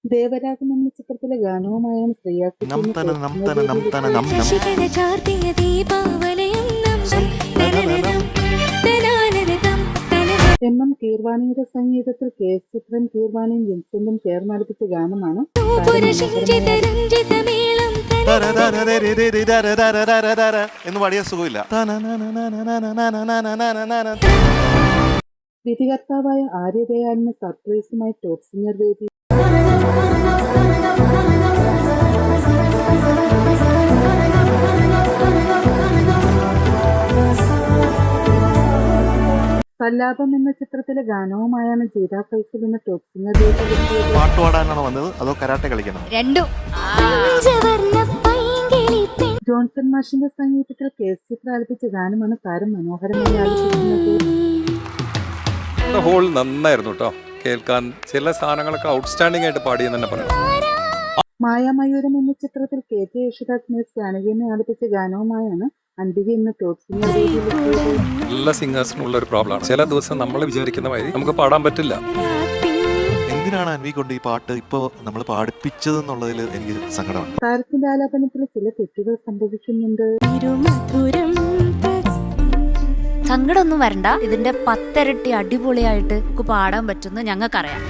ദേവരാഗം എന്ന ചിത്രത്തിലെ ഗാനവുമായാണ് നം തന നം തന നം തന നം നം ശശികല ചാർത്തിയ ദീപാവലയം നമ്പം തനനനം തനാനനതം തനന എം കീർവാണിയുടെ സംഗീതത്തിൽ കെ എസ് ചിത്രൻ കീർവാണിയും വിൻസെന്റും ചേർന്നടുപ്പിച്ച ഗാനമാണ് പുരശിഞ്ചിത രഞ്ജിതമേളം തര തര രെ രെ രെ തര തര തര തര എന്ന് പാടിയ സുഖമില്ല. വിധികർത്താവായ ആര്യദയാലിന് സർപ്രൈസുമായി ടോപ്പ് സിംഗർ വേദി. സല്ലാപം എന്ന ചിത്രത്തിലെ ഗാനവുമായാണ് ജീത ഫൈസൽ എന്ന ടോപ്പ് സിംഗർ വേദിയിലെത്തിയത്. പാട്ട് പാടാനാണോ വന്നത് അതോ കരാട്ടെ കളിക്കണം? രണ്ടും പഞ്ചവർണ്ണ പൈങ്കിളി പെൺ ജോൺസൺ മാഷിന്റെ സംഗീതത്തിൽ കെ എസ് ചിത്ര ആലപിച്ച ഗാനമാണ് താരം മനോഹരമായി ആലപിക്കുന്നത്. ഹോൾ നന്നായിരുന്നു കേട്ടോ. കേൾക്കാൻ ചില സാധനങ്ങളൊക്കെ ഔട്ട്സ്റ്റാൻഡിംഗ് ആയിട്ട് പാടിയെന്ന് തന്നെ പറയാം. മായാമയൂരം എന്ന ചിത്രത്തിൽ കെ ജെ യേശുദാസ് മിസ് ജാനകിനെ ആലപിച്ച ഗാനവുമായാണ് അന്തിക എന്ന ടോപ്പ് സിംഗർ വേദിയിലെത്തിയത്. എല്ലാ സിംഗേഴ്സിനുള്ള ഒരു പ്രോബ്ലമാണ്. ചില ദിവസം നമ്മൾ വിചാരിക്കുന്ന മാതിരി നമുക്ക് പാടാൻ പറ്റില്ല. എന്തിനാണ് അൻവി കൊണ്ട് ഈ പാട്ട് ഇപ്പൊ നമ്മൾ പാടിപ്പിച്ചതെന്നുള്ളതിൽ എനിക്ക് സങ്കടമുണ്ട്. താരത്തിന്റെ ആലാപനത്തിൽ ചില തെറ്റുകൾ സംഭവിക്കുന്നുണ്ട്. തിരുമധുരം സങ്കടമൊന്നും വരണ്ട. ഇതിന്റെ 10 ഇരട്ടി അടിപൊളിയായിട്ട് പാടാൻ പറ്റുമെന്ന് ഞങ്ങൾക്കറിയാം.